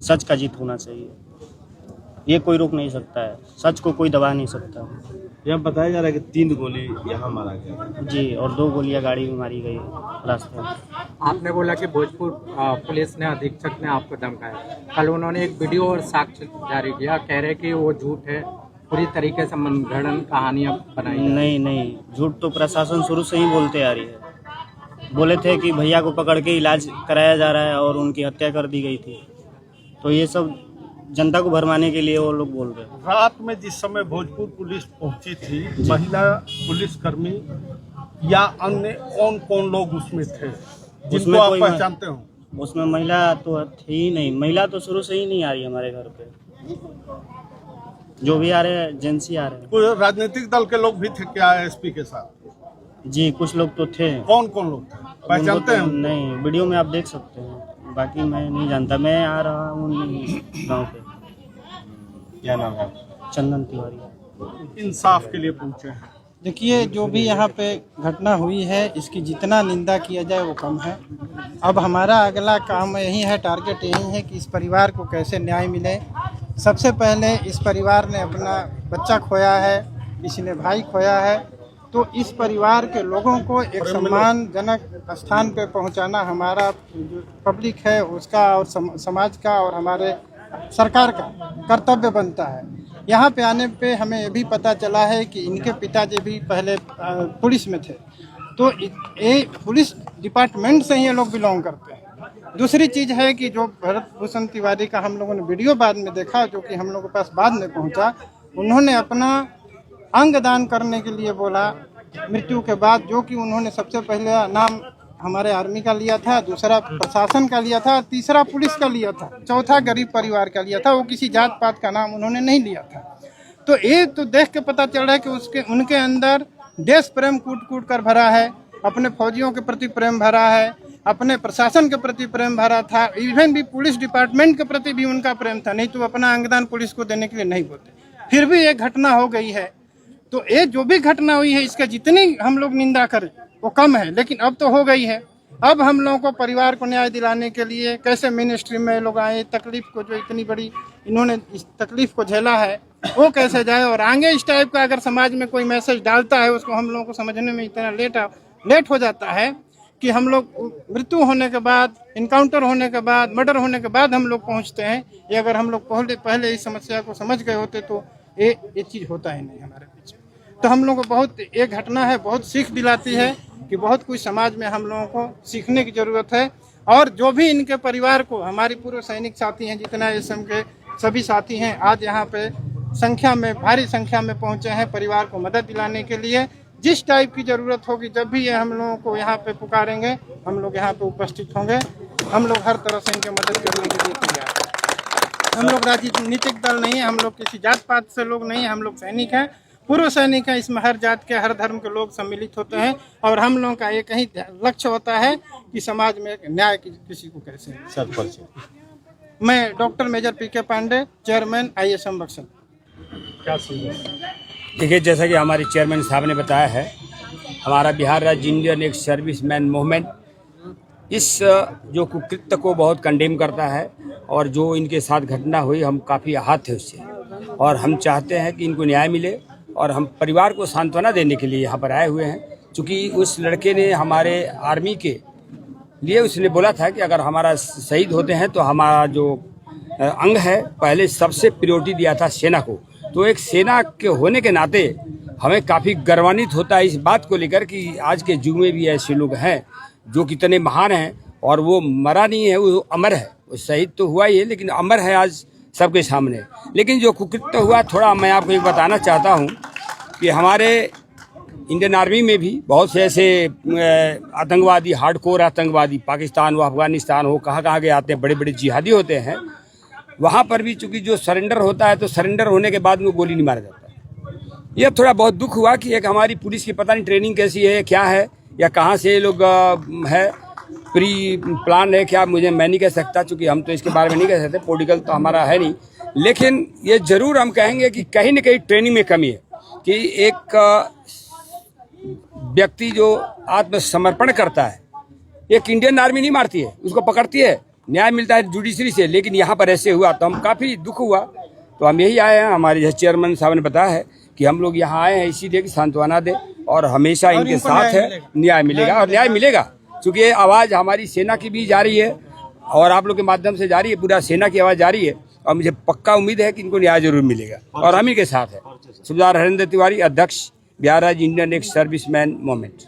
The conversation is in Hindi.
सच का जीत होना चाहिए, ये कोई रोक नहीं सकता है, सच को कोई दबा नहीं सकता। यह बताया जा रहा है कि 3 गोली यहाँ मारा गया जी, और 2 गोलियां गाड़ी में मारी गई रास्ते में। आपने बोला कि भोजपुर पुलिस ने अधीक्षक ने आपको धमकाया, कल उन्होंने एक वीडियो और साक्ष्य जारी किया, कह रहे कि वो झूठ है, पूरी तरीके से मनगढ़ंत कहानियां बनाई। नहीं, झूठ तो प्रशासन शुरू से ही बोलते आ रही है। बोले थे कि भैया को पकड़ के इलाज कराया जा रहा है और उनकी हत्या कर दी गई थी, तो ये सब जनता को भरमाने के लिए वो लोग बोल रहे हैं। रात में जिस समय भोजपुर पुलिस पहुंची थी, महिला पुलिसकर्मी या अन्य कौन कौन लोग उसमें थे जिसको आप पहचानते हो? उसमें महिला तो थी ही नहीं, महिला तो शुरू से ही नहीं आ रही हमारे घर पे। जो भी आ रहे हैं जेंट्स ही आ रहे हैं। कोई राजनीतिक दल के लोग भी थे क्या एसपी के साथ? जी, कुछ लोग तो थे। कौन कौन लोग थे, पहचानते हैं? नहीं, वीडियो में आप देख सकते हैं, बाकी मैं नहीं जानता। मैं आ रहा हूँ गाँव पे। क्या नाम है? चंदन तिवारी। इंसाफ के लिए पूछे हैं। देखिए, जो भी यहाँ पे घटना हुई है इसकी जितना निंदा किया जाए वो कम है। अब हमारा अगला काम यही है, टारगेट यही है कि इस परिवार को कैसे न्याय मिले। सबसे पहले इस परिवार ने अपना बच्चा खोया है, किसी ने भाई खोया है, तो इस परिवार के लोगों को एक सम्मानजनक स्थान पे पहुंचाना हमारा जो पब्लिक है उसका और समाज का और हमारे सरकार का कर्तव्य बनता है। यहाँ पे आने पे हमें ये भी पता चला है कि इनके पिताजी भी पहले पुलिस में थे, तो ये पुलिस डिपार्टमेंट से ही ये लोग बिलोंग करते हैं। दूसरी चीज़ है कि जो भरत भूषण तिवारी का हम लोगों ने वीडियो बाद में देखा, जो कि हम लोगों के पास बाद में पहुंचा, उन्होंने अपना अंग दान करने के लिए बोला मृत्यु के बाद, जो कि उन्होंने सबसे पहले नाम हमारे आर्मी का लिया था, दूसरा प्रशासन का लिया था, तीसरा पुलिस का लिया था, चौथा गरीब परिवार का लिया था। वो किसी जात पात का नाम उन्होंने नहीं लिया था। तो ये तो देख के पता चल रहा है कि उनके अंदर देश प्रेम कूट कूट कर भरा है, अपने फौजियों के प्रति प्रेम भरा है, अपने प्रशासन के प्रति प्रेम भरा था, इवन भी पुलिस डिपार्टमेंट के प्रति भी उनका प्रेम था, नहीं तो अपना अंगदान पुलिस को देने के लिए नहीं बोलते। फिर भी एक घटना हो गई है, तो ये जो भी घटना हुई है इसका जितनी हम लोग निंदा करें वो कम है, लेकिन अब तो हो गई है। अब हम लोगों को परिवार को न्याय दिलाने के लिए कैसे मिनिस्ट्री में लोग आए, तकलीफ को जो इतनी बड़ी इन्होंने इस तकलीफ को झेला है वो कैसे जाए, और आगे इस टाइप का अगर समाज में कोई मैसेज डालता है उसको हम लोगों को समझने में इतना लेट हो जाता है कि हम लोग मृत्यु होने के बाद, इनकाउंटर होने के बाद, मर्डर होने के बाद हम लोग पहुँचते हैं। ये अगर हम लोग पहले इस समस्या को समझ गए होते तो ये चीज़ होता ही नहीं हमारे बीच में। तो हम लोगों को बहुत एक घटना है, बहुत सीख दिलाती है कि बहुत कुछ समाज में हम लोगों को सीखने की ज़रूरत है। और जो भी इनके परिवार को, हमारे पूर्व सैनिक साथी हैं, जितना इसम के सभी साथी हैं, आज यहाँ पे भारी संख्या में पहुँचे हैं परिवार को मदद दिलाने के लिए। जिस टाइप की ज़रूरत होगी, जब भी ये हम लोगों को यहाँ पे पुकारेंगे, हम लोग यहाँ पे उपस्थित होंगे। हम लोग हर तरह से इनकी मदद करने के लिए तैयार हैं। हम लोग राजनीतिक दल नहीं है, हम लोग किसी जात पात से लोग नहीं हैं, हम लोग सैनिक हैं, पूर्व सैनिक हैं। इसमें हर जात के, हर धर्म के लोग सम्मिलित होते हैं और हम लोगों का एक ही लक्ष्य होता है कि समाज में न्याय किसी को कैसे। सर परिचय। मैं डॉक्टर मेजर पीके पांडे, चेयरमैन ISM बक्सर। क्या समझे? देखिए, जैसा कि हमारे चेयरमैन साहब ने बताया है, हमारा बिहार राज्य इंडियन एक सर्विसमैन मूवमेंट इस जो कुकृत्य को बहुत कंडेम करता है, और जो इनके साथ घटना हुई हम काफ़ी आहत थे उससे, और हम चाहते हैं कि इनको न्याय मिले, और हम परिवार को सांत्वना देने के लिए यहाँ पर आए हुए हैं। क्योंकि उस लड़के ने हमारे आर्मी के लिए उसने बोला था कि अगर हमारा शहीद होते हैं तो हमारा जो अंग है पहले सबसे प्रायोरिटी दिया था सेना को। तो एक सेना के होने के नाते हमें काफ़ी गर्वान्वित होता है इस बात को लेकर कि आज के युग में भी ऐसे लोग हैं जो कितने महान हैं, और वो मरा नहीं है, वो अमर है। वो शहीद तो हुआ ही है लेकिन अमर है आज सबके सामने। लेकिन जो कुकृत्य हुआ, थोड़ा मैं आपको एक बताना चाहता हूँ कि हमारे इंडियन आर्मी में भी बहुत से ऐसे आतंकवादी, हार्डकोर आतंकवादी, पाकिस्तान हो, अफगानिस्तान हो, कहाँ के आते हैं, बड़े बड़े जिहादी होते हैं। वहाँ पर भी चूँकि जो सरेंडर होता है तो सरेंडर होने के बाद में गोली नहीं मारा जाता। ये थोड़ा बहुत दुख हुआ कि एक हमारी पुलिस की पता नहीं ट्रेनिंग कैसी है, क्या है, या कहाँ से ये लोग है, प्री प्लान है क्या, मुझे मैं नहीं कह सकता, क्योंकि हम तो इसके बारे में नहीं कह सकते, पॉलिटिकल तो हमारा है नहीं। लेकिन ये जरूर हम कहेंगे कि कहीं न कहीं ट्रेनिंग में कमी है कि एक व्यक्ति जो आत्मसमर्पण करता है, एक इंडियन आर्मी नहीं मारती है, उसको पकड़ती है, न्याय मिलता है जुडिशरी से, लेकिन यहाँ पर ऐसे हुआ तो हम काफ़ी दुख हुआ। तो हम यही आए हैं, हमारे जैसे चेयरमैन साहब ने बताया है कि हम लोग यहाँ आए हैं इसीलिए कि सांत्वना दें और हमेशा इनके साथ है, न्याय मिलेगा और न्याय मिलेगा, क्योंकि ये आवाज़ हमारी सेना की भी जारी है और आप लोग के माध्यम से जारी है, पूरा सेना की आवाज़ जारी है और मुझे पक्का उम्मीद है कि इनको न्याय जरूर मिलेगा और हम ही के साथ है। सुबेदार हरेंद्र तिवारी, अध्यक्ष बिहार राज्य इंडियन एक्स सर्विसमैन मूवमेंट।